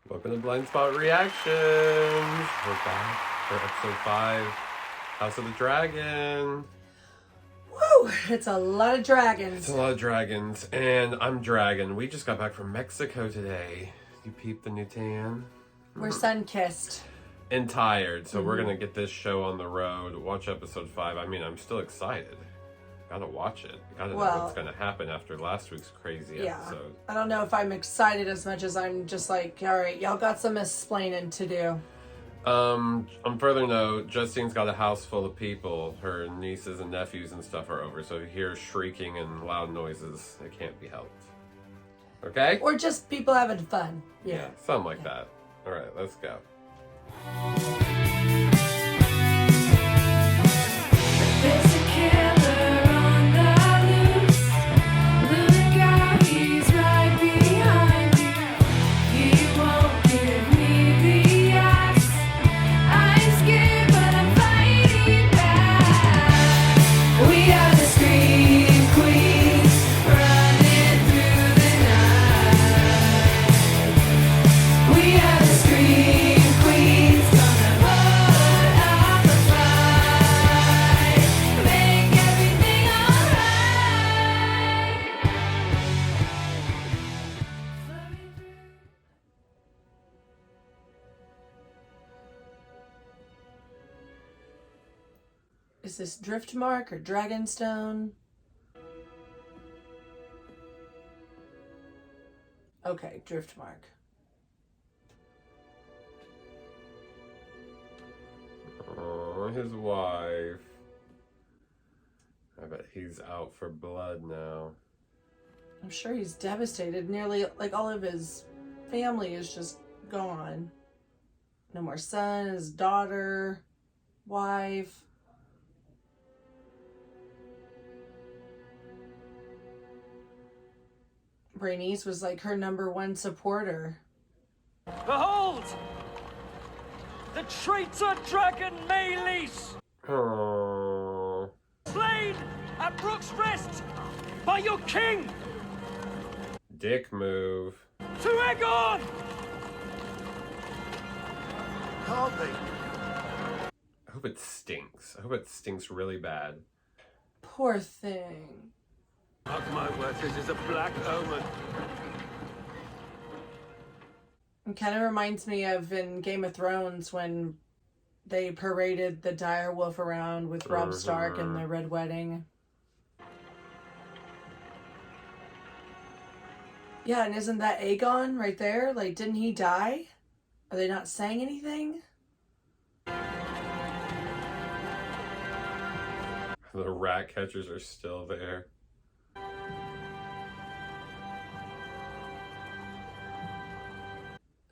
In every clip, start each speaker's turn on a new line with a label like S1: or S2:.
S1: Welcome to Blind Spot Reactions. We're back for episode 5, House of the Dragon.
S2: Woo! It's a lot of dragons.
S1: It's a lot of dragons, and I'm Dragon. We just got back from Mexico today. You peeped the new tan?
S2: We're sun-kissed.
S1: And tired, so we're gonna get this show on the road. Watch episode 5. I mean, I'm still excited. Gotta watch it. Gotta know what's gonna happen after last week's crazy episode.
S2: I don't know if I'm excited as much as I'm just like, all right, y'all got some explaining to do.
S1: On further note, Justine's got a house full of people. Her nieces and nephews and stuff are over, so if you hear shrieking and loud noises, it can't be helped. Okay?
S2: Or just people having fun.
S1: Yeah, something like that. Alright, let's go.
S3: There's a killer on the loose. Look out, he's right behind you. He won't give me the eyes. I'm scared, but I'm fighting back. We are the scream queens, running through the night. We are the scream queens, gonna put up a fight, make everything alright.
S2: Is this Driftmark or Dragonstone? Okay, Driftmark.
S1: Oh, his wife. I bet he's out for blood now.
S2: I'm sure he's devastated. Nearly, like, all of his family is just gone. No more son, his daughter, wife. Rhaenys was like her #1 supporter.
S4: Behold! The traitor dragon Maylis,
S1: Oh.
S4: slain at Brook's Rest by your king,
S1: Dick move.
S4: to Aegon!
S5: Can't they?
S1: I hope it stinks. I hope it stinks really bad.
S2: Poor thing.
S5: Mark my words, this is a black omen.
S2: It kind of reminds me of in Game of Thrones when they paraded the direwolf around with Robb Stark and the Red Wedding. Yeah, and isn't that Aegon right there? Like, didn't he die? Are they not saying anything?
S1: The rat catchers are still there.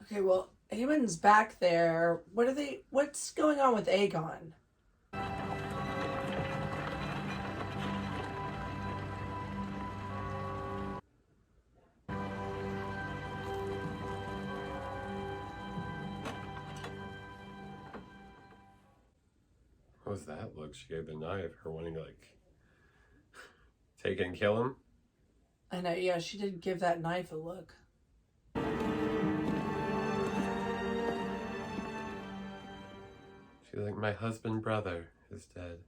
S2: Okay, well, Aemon's back there. What's going on with Aegon?
S1: What was that look? She gave the knife, her wanting to like take and kill him.
S2: I know, yeah, she did give that knife a look.
S1: She's like, my husband brother is dead.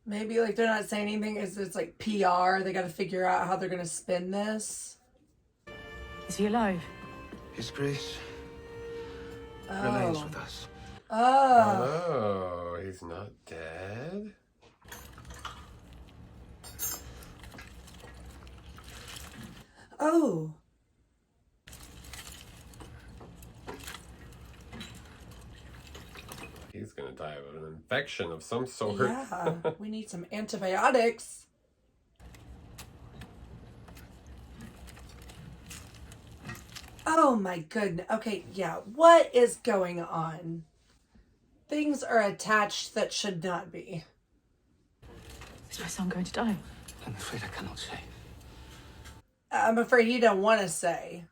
S2: Maybe like they're not saying anything. It's like PR. They got to figure out how they're gonna spin this.
S6: Is he alive?
S5: His grace remains with us.
S1: Oh, he's not dead?
S2: Oh.
S1: He's gonna die of an infection of some sort.
S2: Yeah, we need some antibiotics. Oh my goodness. Okay, yeah. What is going on? Things are attached that should not be.
S6: Is my son going to die?
S5: I'm afraid I cannot say.
S2: I'm afraid you don't want to say.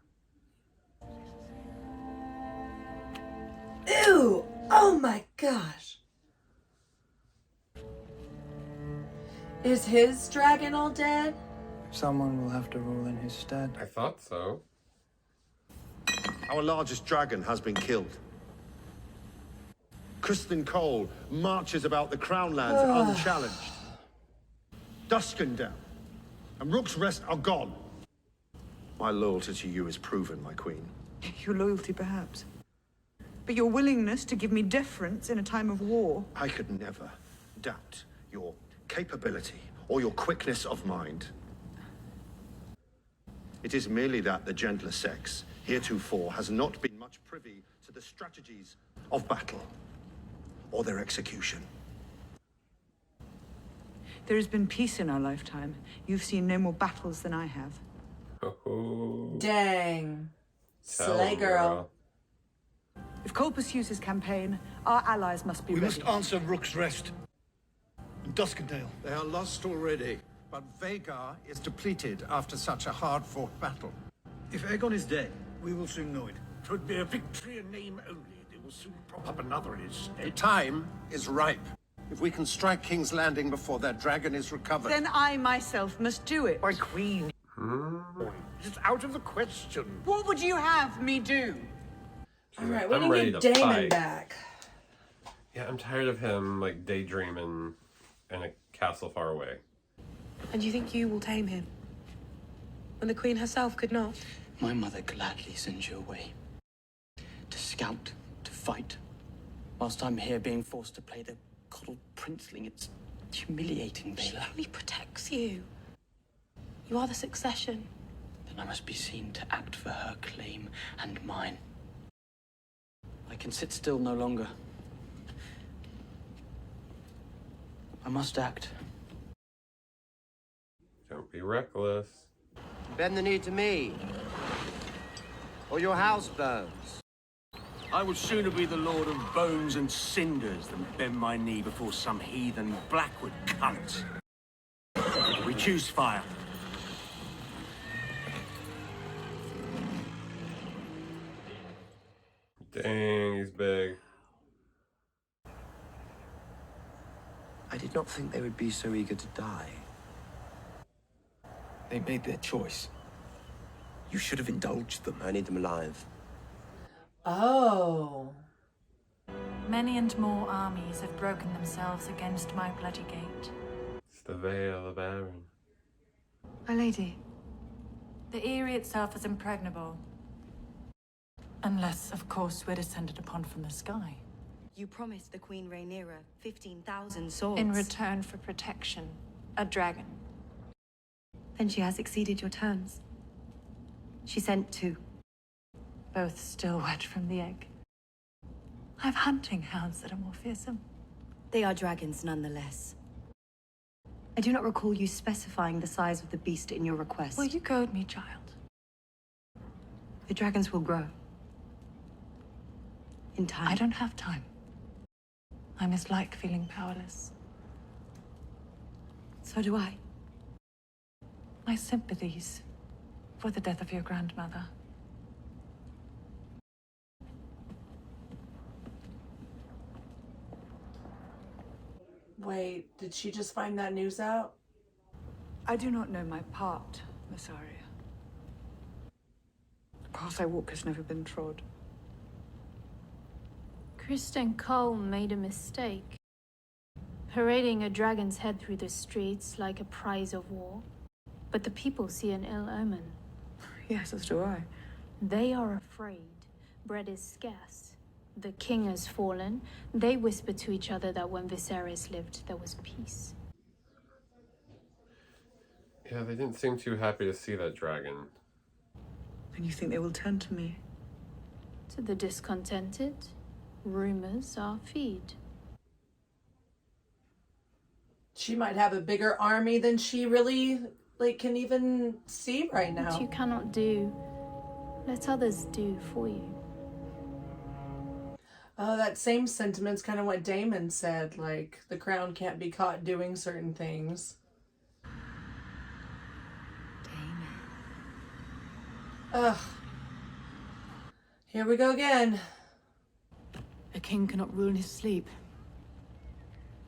S2: Ew! Oh my gosh. Is his dragon all dead?
S7: Someone will have to rule in his stead.
S1: I thought so.
S8: Our largest dragon has been killed. Kristen Cole marches about the Crown Lands unchallenged. Duskendale and Rook's Rest are gone. My loyalty to you is proven, my queen.
S9: Your loyalty, perhaps. But your willingness to give me deference in a time of war.
S8: I could never doubt your capability or your quickness of mind. It is merely that the gentler sex, heretofore, has not been much privy to the strategies of battle or their execution.
S9: There has been peace in our lifetime. You've seen no more battles than I have.
S1: Oh,
S2: Dang.
S1: tell
S2: Slay
S1: him,
S2: girl.
S9: If Cole pursues his campaign, our allies must be
S5: We
S9: ready.
S5: must answer Rook's Rest and Duskendale.
S10: They are lost already, but Vhagar is depleted after such a hard-fought battle.
S5: If Aegon is dead, we will soon know it.
S10: Twould be a victory in name only. They will soon prop up another in his stead. The time is ripe. If we can strike King's Landing before their dragon is recovered...
S9: Then I myself must do it.
S10: My queen... It's out of the question.
S9: What would you have me do?
S2: Alright, we
S1: I'm
S2: need
S1: ready
S2: to
S1: to
S2: get Daemon
S1: fight.
S2: back.
S1: Yeah, I'm tired of him, like, daydreaming in a castle far away.
S11: And you think you will tame him? When the Queen herself could not?
S12: My mother gladly sends you away. To scout, to fight. Whilst I'm here being forced to play the coddled princeling, it's humiliating,
S11: She
S12: Bela.
S11: only protects you. You are the succession.
S12: Then I must be seen to act for her claim and mine. I can sit still no longer. I must act.
S1: Don't be reckless.
S13: Bend the knee to me, or your house burns.
S5: I would sooner be the Lord of Bones and Cinders than bend my knee before some heathen Blackwood cunt. We choose fire.
S1: Dang, he's big.
S13: I did not think they would be so eager to die.
S5: They made their choice. You should have indulged them.
S13: I need them alive.
S2: Oh.
S6: Many and more armies have broken themselves against my bloody gate.
S1: It's the Veil of Aaron.
S6: My lady, the Eyrie itself is impregnable. Unless, of course, we're descended upon from the sky.
S11: You promised the Queen Rhaenyra 15,000 swords.
S6: In return for protection, a dragon.
S11: Then she has exceeded your terms. She sent 2.
S6: Both still wet from the egg. I have hunting hounds that are more fearsome.
S11: They are dragons nonetheless. I do not recall you specifying the size of the beast in your request.
S6: Well, you goad me, child.
S11: The dragons will grow. In time.
S6: I don't have time. I mislike feeling powerless.
S11: So do I.
S6: My sympathies for the death of your grandmother.
S2: Wait, did she just find that news out?
S9: I do not know my part, Miss Arya. The path I walk has never been trod.
S3: Kristen Cole made a mistake. Parading a dragon's head through the streets like a prize of war. But the people see an ill omen.
S9: Yes, as do I.
S3: They are afraid. Bread is scarce. The king has fallen. They whisper to each other that when Viserys lived, there was peace.
S1: Yeah, they didn't seem too happy to see that dragon.
S9: And you think they will turn to me?
S3: To the discontented, rumors are feed.
S2: She might have a bigger army than she really, can even see right now.
S3: What you cannot do, let others do for you.
S2: Oh, that same sentiment's kind of what Daemon said, the crown can't be caught doing certain things.
S11: Daemon.
S2: Ugh. Here we go again.
S6: A king cannot rule in his sleep.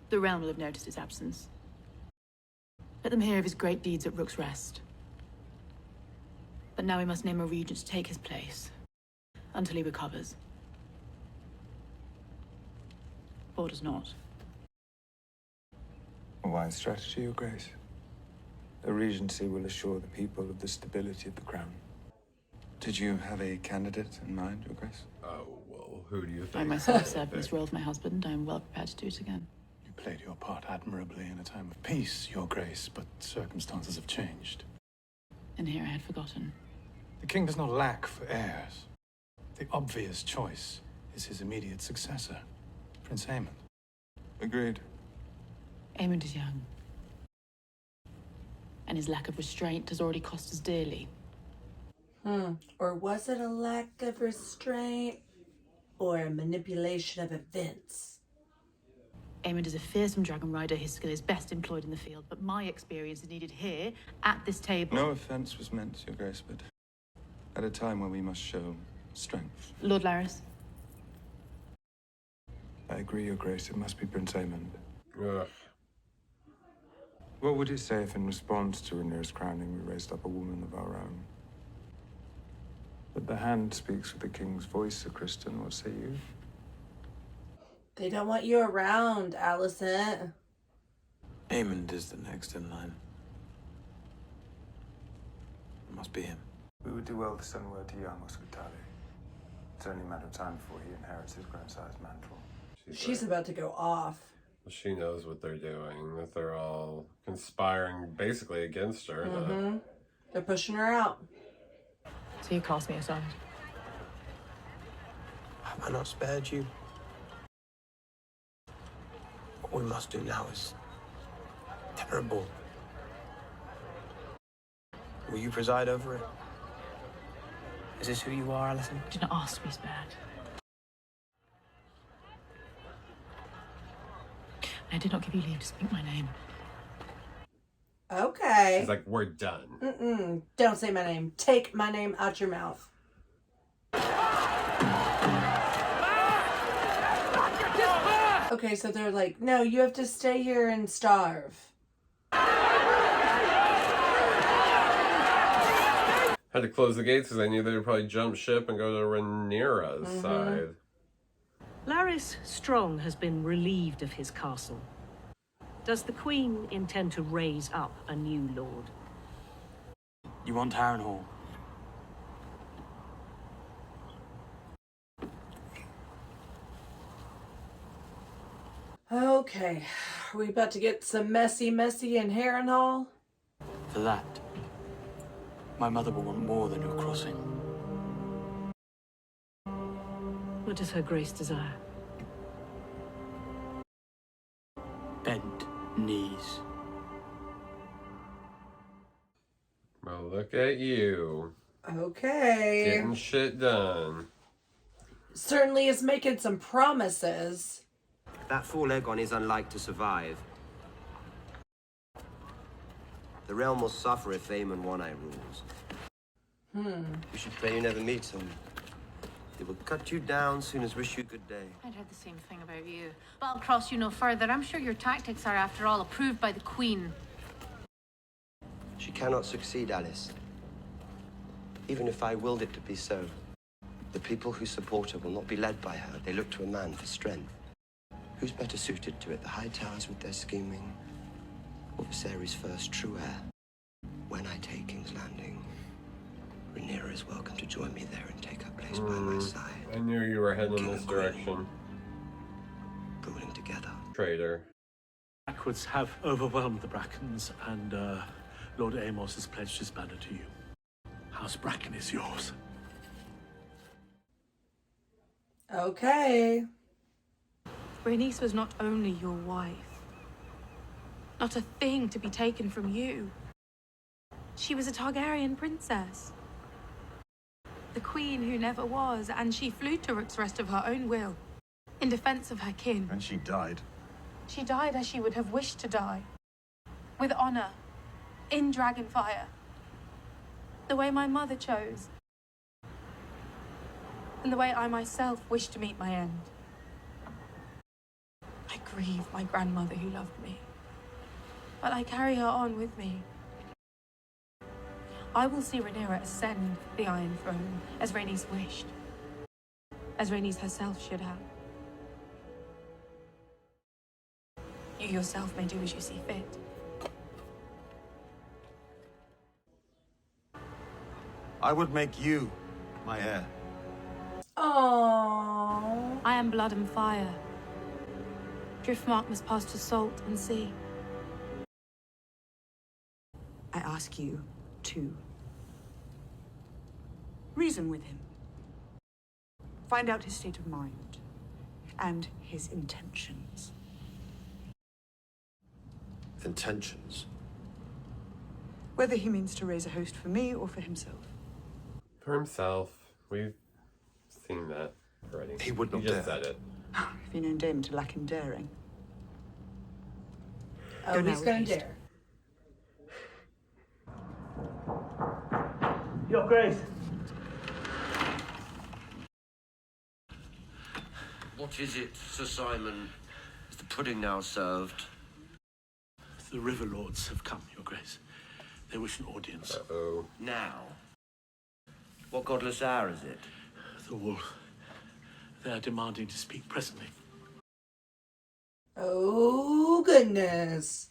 S6: The realm will have noticed his absence. Let them hear of his great deeds at Rook's Rest.
S14: But now we must name a regent to take his place. Until he recovers. Or does not.
S15: A wise strategy, Your Grace. A regency will assure the people of the stability of the crown. Did you have a candidate in mind, Your Grace?
S1: Oh, well, who do you think?
S14: I myself served in this role of my husband. I am well prepared to do it again.
S16: You played your part admirably in a time of peace, Your Grace, but circumstances have changed.
S14: And here I had forgotten.
S16: The king does not lack for heirs. The obvious choice is his immediate successor, Prince Aemon.
S15: Agreed.
S14: Aemon is young. And his lack of restraint has already cost us dearly.
S2: Or was it a lack of restraint or a manipulation of events?
S14: Aemon is a fearsome dragon rider. His skill is best employed in the field, but my experience is needed here, at this table.
S15: No offense was meant, Your Grace, but at a time when we must show strength.
S14: Lord Laris?
S15: I agree, Your Grace. It must be Prince Aemon.
S1: Ugh.
S15: What would you say if in response to Rhaenyra's crowning we raised up a woman of our own? But the hand speaks with the king's voice, Sir Kristen. What say you?
S2: They don't want you around, Alicent.
S15: Aemon is the next in line. It must be him. We would do well to send word to young Hospitali. It's only a matter of time before he inherits his grandson's mantle.
S2: She's about to go off.
S1: She knows what they're doing, that they're all conspiring basically against her.
S2: They're pushing her out.
S14: So you cast me aside?
S12: Have I not spared you? What we must do now is terrible. Will you preside over it? Is this who you are, Alison?
S14: Do not ask to be spared. I did not give you leave to speak my name.
S2: Okay.
S1: She's like, we're done.
S2: Don't say my name. Take my name out your mouth. Okay, so they're like, no, you have to stay here and starve.
S1: Had to close the gates because I knew they would probably jump ship and go to Rhaenyra's side.
S17: Laris Strong has been relieved of his castle. Does the Queen intend to raise up a new lord?
S12: You want Harrenhal?
S2: Okay, are we about to get some messy in Harrenhal?
S12: For that, my mother will want more than your crossing.
S17: What does her grace desire?
S12: Bent knees.
S1: Well, look at you.
S2: Okay.
S1: Getting shit done.
S2: Certainly is making some promises.
S13: That four-leg-on is unlike to survive. The realm will suffer if Daemon One-Eye rules. You should pray you never meet him. They will cut you down soon as wish you good day.
S3: I'd heard the same thing about you. But I'll cross you no further. I'm sure your tactics are, after all, approved by the Queen.
S13: She cannot succeed, Alice. Even if I willed it to be so. The people who support her will not be led by her. They look to a man for strength. Who's better suited to it? The High Towers with their scheming, or Viserys' first true heir? When I take King's Landing, Rhaenyra is welcome to join me there and take her place by my side.
S1: I knew you were heading in this direction.
S13: Ruling together.
S1: Traitor.
S4: Blackwoods have overwhelmed the Brackens, and Lord Amos has pledged his banner to you. House Bracken is yours.
S2: Okay.
S18: Rhaenys was not only your wife, not a thing to be taken from you. She was a Targaryen princess. The queen who never was, and she flew to Rook's of her own will, in defense of her kin.
S10: And she died.
S18: She died as she would have wished to die, with honor, in Dragonfire, the way my mother chose, and the way I myself wish to meet my end. I grieve my grandmother who loved me, but I carry her on with me. I will see Rhaenyra ascend the Iron Throne as Rhaenys wished. As Rhaenys herself should have. You yourself may do as you see fit.
S19: I would make you my heir.
S2: Oh.
S18: I am blood and fire. Driftmark must pass to salt and sea.
S9: I ask you to reason with him. Find out his state of mind and his intentions.
S19: Intentions?
S9: Whether he means to raise a host for me or for himself.
S1: For himself. We've seen that already.
S19: He would not
S1: just
S19: dare.
S1: said it.
S9: Have you known Daemon to lack in daring?
S2: Oh, he's gonna dare.
S4: Your Grace.
S13: What is it, Sir Simon? Is the pudding now served?
S4: The River Lords have come, Your Grace. They wish an audience.
S1: Uh-oh.
S13: Now? What godless hour is it?
S4: The Wolf. They are demanding to speak presently.
S2: Oh, goodness.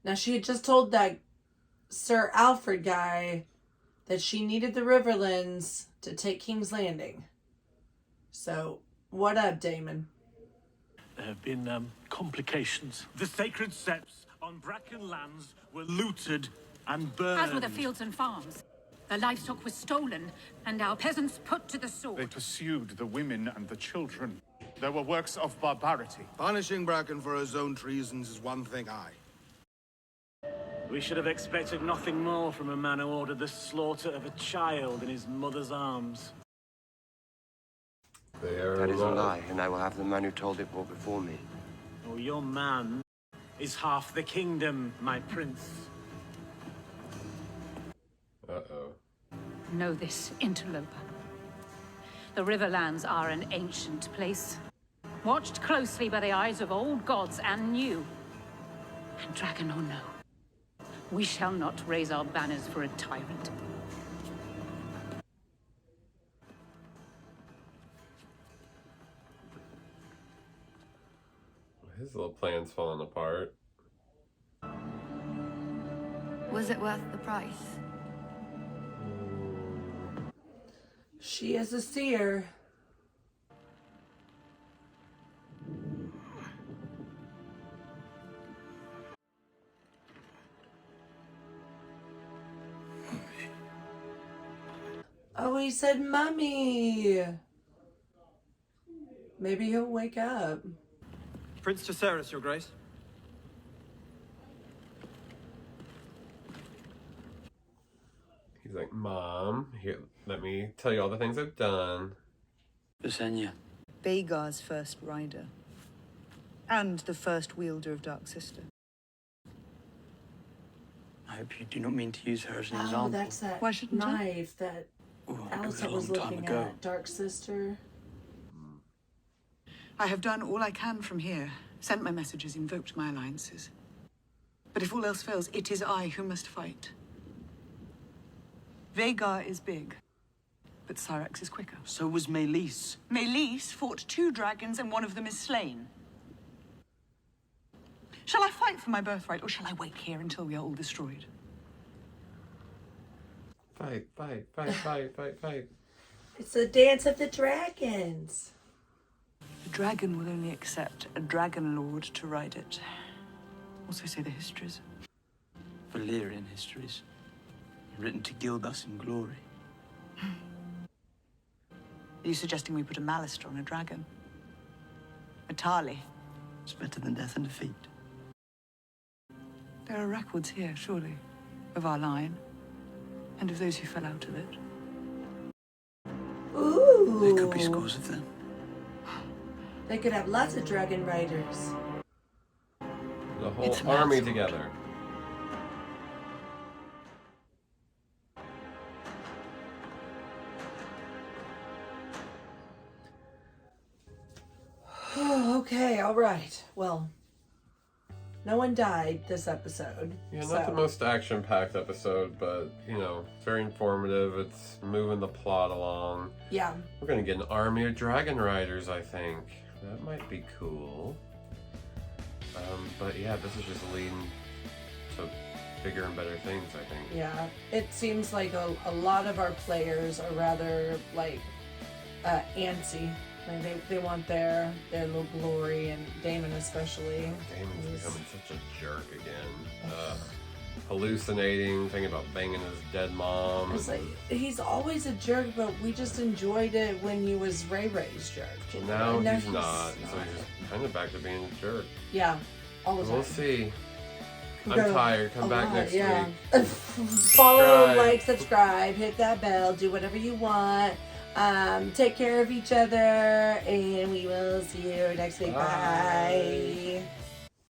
S2: Now, she had just told that Sir Alfred guy that she needed the Riverlands to take King's Landing. So, what up, Daemon?
S4: There have been, complications. The sacred steps on Bracken lands were looted and burned.
S20: As were the fields and farms. The livestock was stolen, and our peasants put to the sword.
S21: They pursued the women and the children. There were works of barbarity.
S10: Punishing Bracken for his own treasons is one thing
S4: We should have expected nothing more from a man who ordered the slaughter of a child in his mother's arms.
S13: That is a lie, and I will have the man who told it brought before me.
S4: Oh, your man is half the kingdom, my prince.
S1: Uh-oh.
S20: Know this, interloper. The Riverlands are an ancient place, watched closely by the eyes of old gods and new. And dragon or no, we shall not raise our banners for a tyrant.
S1: His little plan's falling apart.
S11: Was it worth the price?
S2: She is a seer. Oh, he said mummy. Maybe he'll wake up.
S22: Prince Jacaerys, Your Grace.
S1: He's like, Mom, here, let me tell you all the things I've done.
S12: Visenya.
S9: Vhagar's first rider. And the first wielder of Dark Sister.
S12: I hope you do not mean to use her as an
S2: Oh,
S12: example.
S2: that's that
S9: Why shouldn't I?
S2: knife that Alistair was looking at. Dark Sister.
S9: I have done all I can from here. Sent my messages, invoked my alliances. But if all else fails, it is I who must fight. Vhagar is big, but Syrax is quicker.
S12: So was Meleys.
S9: Meleys fought 2 dragons and one of them is slain. Shall I fight for my birthright, or shall I wait here until we are all destroyed?
S1: Fight, fight, fight, fight, fight, fight.
S2: It's the dance of the dragons.
S9: The dragon will only accept a dragon lord to ride it. Also say the histories.
S12: Valyrian histories. Written to gild us in glory.
S9: Are you suggesting we put a Malister on a dragon? A Tarly?
S12: It's better than death and defeat.
S9: There are records here, surely, of our line, and of those who fell out of it.
S2: Ooh.
S12: There could be scores of them.
S2: They could have lots of dragon riders.
S1: The whole army together.
S2: Okay, all right. Well, No one died this episode.
S1: Yeah, not the most action-packed episode, but, you know, very informative. It's moving the plot along.
S2: Yeah.
S1: We're going to get an army of dragon riders, I think. That might be cool. But yeah, this is just leading to bigger and better things, I think.
S2: Yeah. It seems like a lot of our players are rather, like, antsy. Like they want their little glory, and Daemon especially.
S1: Daemon's becoming such a jerk again. Hallucinating, thinking about banging his dead mom.
S2: It's like, he's always a jerk, but we just enjoyed it when he was Ray's jerk.
S1: So now he's not. So he's just kind of back to being a jerk.
S2: Yeah, all the time.
S1: We'll see. I'm tired. Come back next week.
S2: Follow, like, subscribe, hit that bell, do whatever you want. Take care of each other, and we will see you next week. Bye.